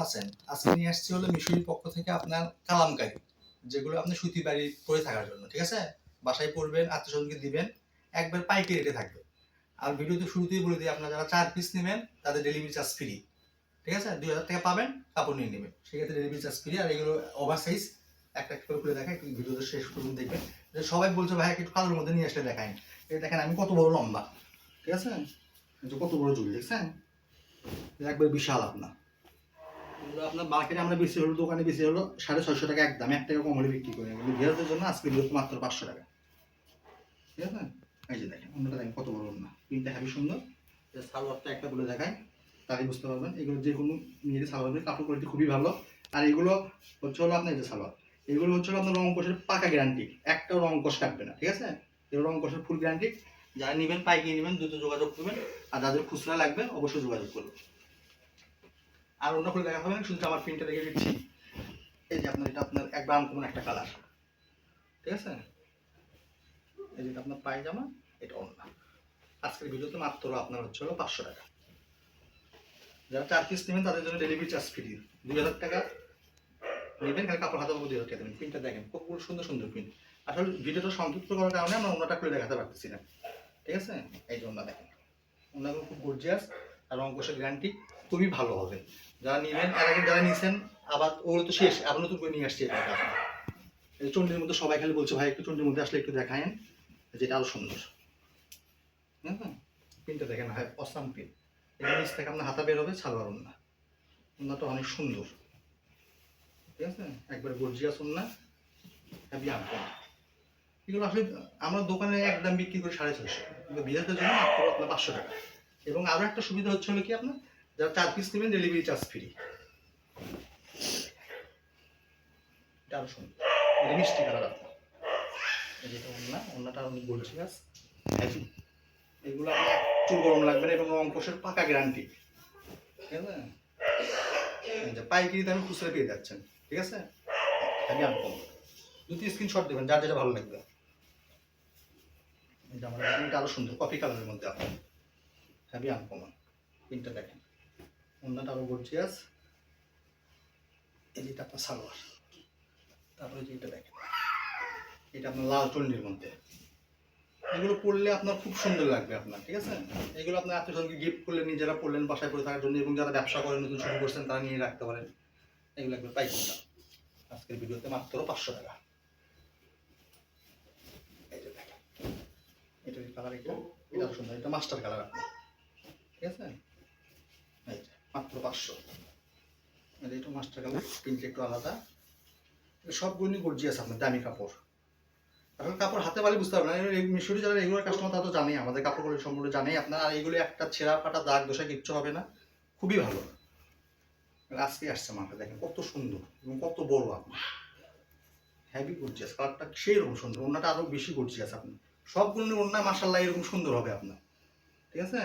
আছেন? আজকে নিয়ে আসছি হলো মিশরের পক্ষ থেকে আপনার কালামকারী, যেগুলো আপনি সুতি বাড়ি পরে থাকার জন্য, ঠিক আছে? বাসায় পরবেন, আত্মীয়স্বজনকে দিবেন, একবার পাইকারি রেটে থাকবে। আর ভিডিওতে শুরুতেই বলে দিই, আপনারা যারা 4 পিস নেবেন তাদের ডেলিভারি চার্জ ফ্রি, ঠিক আছে? 2000 টাকা পাবেন, কাপড় নিয়ে নেবেন, সেক্ষেত্রে ডেলিভারি চার্জ ফ্রি। আর এগুলো ওভার সাইজ, একটা একটা করে খুলে দেখায়, ভিডিওতে শেষ পর্যন্ত দেখবেন। সবাই বলছে ভাই একটু কালোর মধ্যে নিয়ে আসলে দেখায়, এই দেখেন আমি কত বড় লম্বা, ঠিক আছে? কত বড় চুল দেখছেন, একবার বিশাল আপনার। আপনার মার্কেটে আমরা বেশি হলো, দোকানে বেশি হলো 650 টাকা একদম, 1 টাকা কম হলে বিক্রি করি। কিন্তু গৃহস্থের জন্য আজকে বিরত মাত্র 500 টাকা, ঠিক আছে? এই যে দেখেন অন্যটা দেখেন কত বড় অন্য, প্রিন্টটা হেবি সুন্দর। সালোয়ারটা একটা বলে দেখায়, তারই বুঝতে পারবেন। এগুলো যে কোনো মেয়েদের সালোয়ার, কাপড় কোয়ালিটি খুবই ভালো। আর এগুলো হচ্ছে হলো আপনার এই যে সালোয়ার, এগুলো হচ্ছে হলো আপনার রং কষের পাকা গ্যারান্টি, একটাও রং কষ কাটবে না, ঠিক আছে? এগুলো রং কষের ফুল গ্যারান্টি। যারা নেবেন পাইকারি নেবেন দ্রুত যোগাযোগ করবেন, আর যাদের খুচরা লাগবে অবশ্যই যোগাযোগ করবেন। আর অন্য করে দেখা হবে না, শুধু আমার প্রিন্টটা দেখে দিচ্ছি। এই যে আপনার এটা আপনার একবার আনকমন একটা কালার, ঠিক আছে? এই যেটা আপনার পায়জামা, এটা অন্য। আজকের ভিডিওতে মাত্র আপনার হচ্ছে হলো 500 টাকা। যারা 4 পিস নেবেন তাদের জন্য ডেলিভারি চার্জ ফ্রি। 2000 টাকা নেবেন, খালি কাপড় হাতে পাবো 2000 টাকা দেবেন। প্রিন্টটা দেখেন খুব সুন্দর সুন্দর প্রিন্ট। আসলে ভিডিওটা সংক্ষিপ্ত করার কারণে আমরা অন্যটা খুলে দেখাতে পারতেছি না, ঠিক আছে? এই যে অন্য দেখেন, অন্যগুলো খুব গর্জিয়াস, আর রং কষের গ্যারান্টি খুবই ভালো হবে। যারা নেবেন, এর আগে যারা নিয়েছেন আবার ওগুলো তো শেষ, আবার নতুন করে নিয়ে আসছি এটা আপনার। এই চন্ডির মধ্যে সবাই খালি বলছে ভাই একটু চন্ডির মধ্যে আসলে একটু দেখায়েন, যেটা আরো সুন্দর। হ্যাঁ, প্রিন্টটা দেখেন, হ্যাঁ অসাম প্রিন্ট। এখানে নিচ থেকে আপনার হাতা বের হবে, সালোয়ার ওন্না, ওন্নাটা অনেক সুন্দর, ঠিক আছে? একবার গর্জিয়াস ওন্না, হ্যাভি আনকমন। এগুলো আসলে আমরা দোকানে একদম বিক্রি করি 650, কিন্তু বিদেশের জন্য মাত্র আপনার 500 টাকা। এবং আরো একটা সুবিধা হচ্ছে হলো কি, আপনার যারা 4 পিস নেবেন ডেলিভারি চার্জ ফ্রি। এটা আরো সুন্দর, এটা মিষ্টি কালার আপনার। যেটা ওন্না, ওন্নাটা অনেক গর্জিয়াস, হ্যাভি। এগুলো আপনার চুল গরম লাগবে না, এবং রং কোষের পাকা গ্যারান্টি, ঠিক আছে? পাইকারি দামে খুচরা পেয়ে যাচ্ছেন, ঠিক আছে? Heavy uncommon. 2-3 স্ক্রিনশট দেবেন যার যেটা ভালো লাগবে। এটা আমার এটা আরো সুন্দর, কফি কালারের মধ্যে আপনার, হ্যাভি আনকমন। প্রিন্টটা দেখেন, ওন্নাটা আরো গর্জিয়াস। এই যেটা আপনার সালোয়ার, তারপরে যেটা দেখেন এটা আপনার লাল চন্ডির মধ্যে। এগুলো পরলে আপনার খুব সুন্দর লাগবে আপনার, ঠিক আছে? এগুলো আপনার আত্মীয়স্বজনকে গিফট করলে, নিজেরা পরলেন বাসায় পরে থাকার জন্য, এবং যারা ব্যবসা করেন নতুন শুরু করছেন তারা নিয়ে রাখতে পারেন। এগুলো একবার পাইকারি দাম, আজকের ভিডিওতে মাত্র 500 টাকা। এই যে দেখেন এটার কালার, এটা সুন্দর, এটা মাস্টার কালার আপনার, ঠিক আছে? এই যে মাত্র 500। এটা মাস্টার কালার, প্রিন্ট একটু আলাদা। সবগুলো গর্জিয়াস আপনার, দামি কাপড়। আসলে কাপড় হাতে পারলে বুঝতে পারবেন না, মিশরি যারা রেগুলার কাস্টমার তারা তো জানেই, আমাদের কাপড়গুলো সম্পূর্ণ জানেই আপনার। আর এইগুলো একটা ছেঁড়া ফাটা দাগ দোষা কিচ্ছু হবে না, খুবই ভালো। আজকে আসছে মাথা দেখেন কত সুন্দর এবং কত বড় আপনার, হেভি গর্জিয়াস। কালারটা সেই রকম সুন্দর, ওন্নাটা আরো বেশি গর্জিয়াস আপনার। সবগুলো ওন্না মাশাআল্লাহ এরকম সুন্দর হবে আপনার, ঠিক আছে?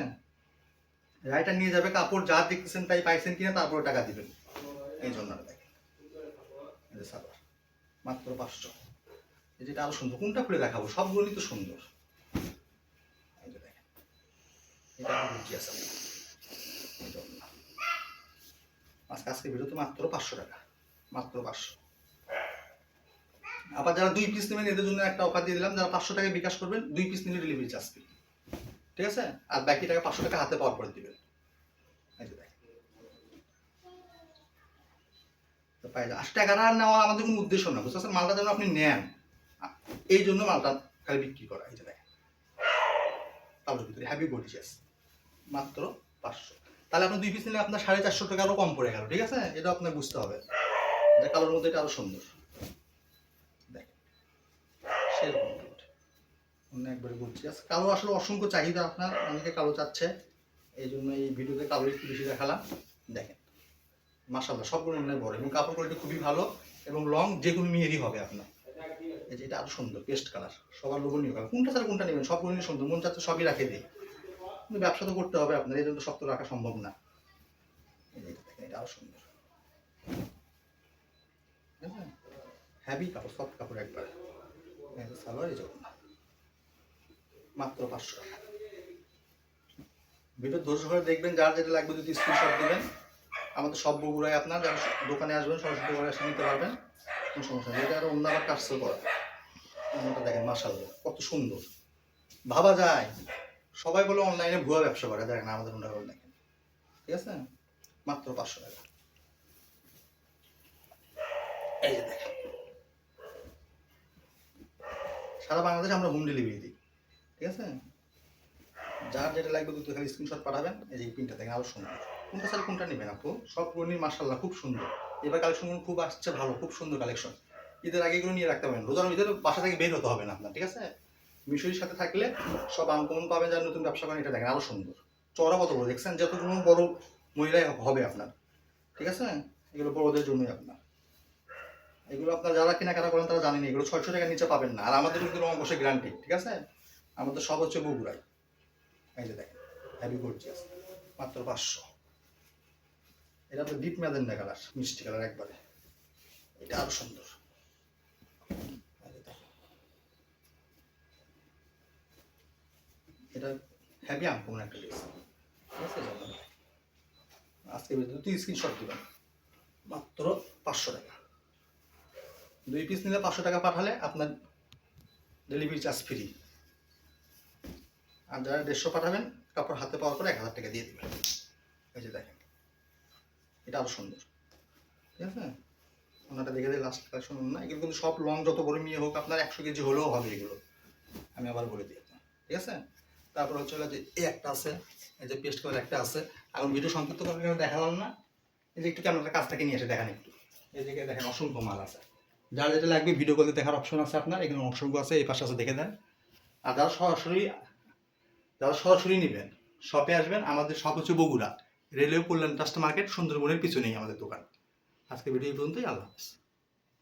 রাইটার নিয়ে যাবে, কাপড় যা দেখতেছেন তাই পাইছেন কিনা তারপরে টাকা দিবেন। এই জন্য দেখেন সালোয়ার মাত্র 500। যেটা আরো সুন্দর, কোনটা খুলে দেখাবো, সবগুলোই তো সুন্দর। এই যে দেখেন এটা আরো গর্জিয়াস আপনার। এই জন্য আজকে ভিডিওতে মাত্র 500 টাকা, মাত্র 500। আবার যারা 2 পিস নেবেন এদের জন্য একটা অফার দিয়ে দিলাম, যারা 500 টাকা বিকাশ করবেন 2 পিস নিলে ডেলিভারি চার্জ ফ্রি, ঠিক আছে? আর বাকি টাকা 500 টাকা হাতে পাওয়ার পরে দিবেন। এই যে দেখেন তো পাইলে 80 টাকা আর নেওয়া আমাদের কোনো উদ্দেশ্য না, বুঝতে পারছেন? মালটা যেন আপনি নেন, এই জন্য মালটা খালি বিক্রি করা। এই যে দেখেন কালোর ভিতরে হ্যাভি গর্জিয়াস, মাত্র 500। তাহলে আপনি 2 পিস নিলে আপনার 450 টাকা আরও কম পড়ে গেল, ঠিক আছে? এটা আপনার বুঝতে হবে যে কালোর মধ্যে এটা আরো সুন্দর। দেখেন সেরকম অন্য একবারে গর্জিয়াস। কালো আসলে অসংখ্য চাহিদা আপনার, অনেকে কালো চাচ্ছে, এই জন্য এই ভিডিওতে কালো একটু বেশি দেখালাম। দেখেন মাশাআল্লাহ সবগুলো অনেক বড়, এবং কাপড় কোয়ালিটি খুবই ভালো, এবং লং যে কোনো মেয়েরই হবে আপনার। এই যে এটা আরো সুন্দর পেস্ট কালার, সবার লোভনীয় কালার। কোনটা ছাড়া কোনটা নেবেন, সবগুলো সুন্দর, মন চাচ্ছে সবই রাখে দিই, কিন্তু ব্যবসা তো করতে হবে আপনার, এই জন্য সব তো রাখা সম্ভব না। দেখেন এটা আরো সুন্দর, হ্যাভি কাপড়, সফট কাপড় একবার। সালোয়ার, এই জন্য মাত্র 500 টাকা। ভিডিও ধৈর্য ধরে দেখবেন, যার যেটা লাগবে যদি স্ক্রিনশট দেবেন, আমাদের সব বগুড়ায় আপনার যারা দোকানে আসবেন সরাসরি দোকানে এসে নিতে পারবেন, কোনো সমস্যা নেই। এটা আরো অন্য আবার কাটসেল করা, অন্যটা দেখেন মাশাআল্লাহ কত সুন্দর। ভাবা যায় সবাই বলে অনলাইনে ভুয়া ব্যবসা করে, দেখেন আমাদের ওটা করে দেখেন, ঠিক আছে, মাত্র 500 টাকা। এই যে দেখেন, সারা বাংলাদেশে আমরা হোম ডেলিভারি দিই, ঠিক আছে। যার যেটা লাগবে দুটো খালি স্ক্রিনশট পাঠাবেন। এই যে পিনটা দেখেন আরো সুন্দর, কোনটা স্যার কোনটা নেবেন আপু, সব গণির মাশাআল্লাহ খুব সুন্দর। এবার কালেকশনগুলো খুব আসছে ভালো, খুব সুন্দর কালেকশন। ঈদের আগে এগুলো নিয়ে রাখতে পারেন, রোজার ঈদের বাসা থেকে বের হতে হবে না আপনার, ঠিক আছে। মিশরির সাথে থাকলে সব আনকমন পাবেন, যারা নতুন ব্যবসা করেন। এটা দেখেন আরো সুন্দর, চওড়া কত বড় দেখছেন, যতগুলো বড় মহিলাই হবে আপনার, ঠিক আছে। এগুলো বড়দের জন্যই আপনার, এগুলো আপনার যারা কেনাকাটা করেন তারা জানেন এগুলো 600 টাকার নিচে পাবেন না। আর আমাদের কিন্তু রং বসে গ্যারান্টি, ঠিক আছে। আমাদের সব হচ্ছে বগুড়ায়। এই যে দেখেন হেভি গর্জিয়াস, মাত্র 500। এটা তো ডিপ ম্যাজেন্ডা কালার, মিষ্টি কালার একবারে, এটা আরো সুন্দর। এটা হেভি আনকমন একটা ড্রেস, ঠিক আছে। আজকে দুটো স্ক্রিনশট দিবেন, মাত্র 500 টাকা। 2 পিস নিলে 500 টাকা পাঠালে আপনার ডেলিভারি চার্জ ফ্রি। আর যারা 150 পাঠাবেন কাপড় হাতে পাওয়ার পরে 1000 টাকা দিয়ে দেবেন। এই যে দেখেন এটা আরো সুন্দর, ঠিক আছে। ওনাটা দেখে দিয়ে লাস্ট কালেকশন না, এগুলো কিন্তু সব লং যত বড় মেয়ে হোক আপনার 100 কেজি হলেও হবে এগুলো, আমি আবার বলে দিই আপনার, ঠিক আছে। তারপর হচ্ছে যে এই একটা আছে, এই যে পেস্ট কালার একটা আছে। এখন ভিডিও সংক্ষিপ্ত করার কারণে দেখালাম না, এই যে একটু ক্যামেরার কাছ থেকে নিয়ে এসে দেখান একটু। এই জায়গায় দেখেন অসংখ্য মাল আছে, যার যেটা লাগবে ভিডিও কলে দেখার অপশন আছে আপনার, এখানে অসংখ্য আছে, এই পাশে আছে দেখে দেন। আর যারা সরাসরি নেবেন শপে আসবেন, আমাদের শপ হচ্ছে বগুড়া রেলওয়ে কল্যাণ ট্রাস্ট মার্কেট, সুন্দরবনের পিছনেই আমাদের দোকান। আজকে ভিডিও এই পর্যন্তই, আল্লাহ হাফেজ।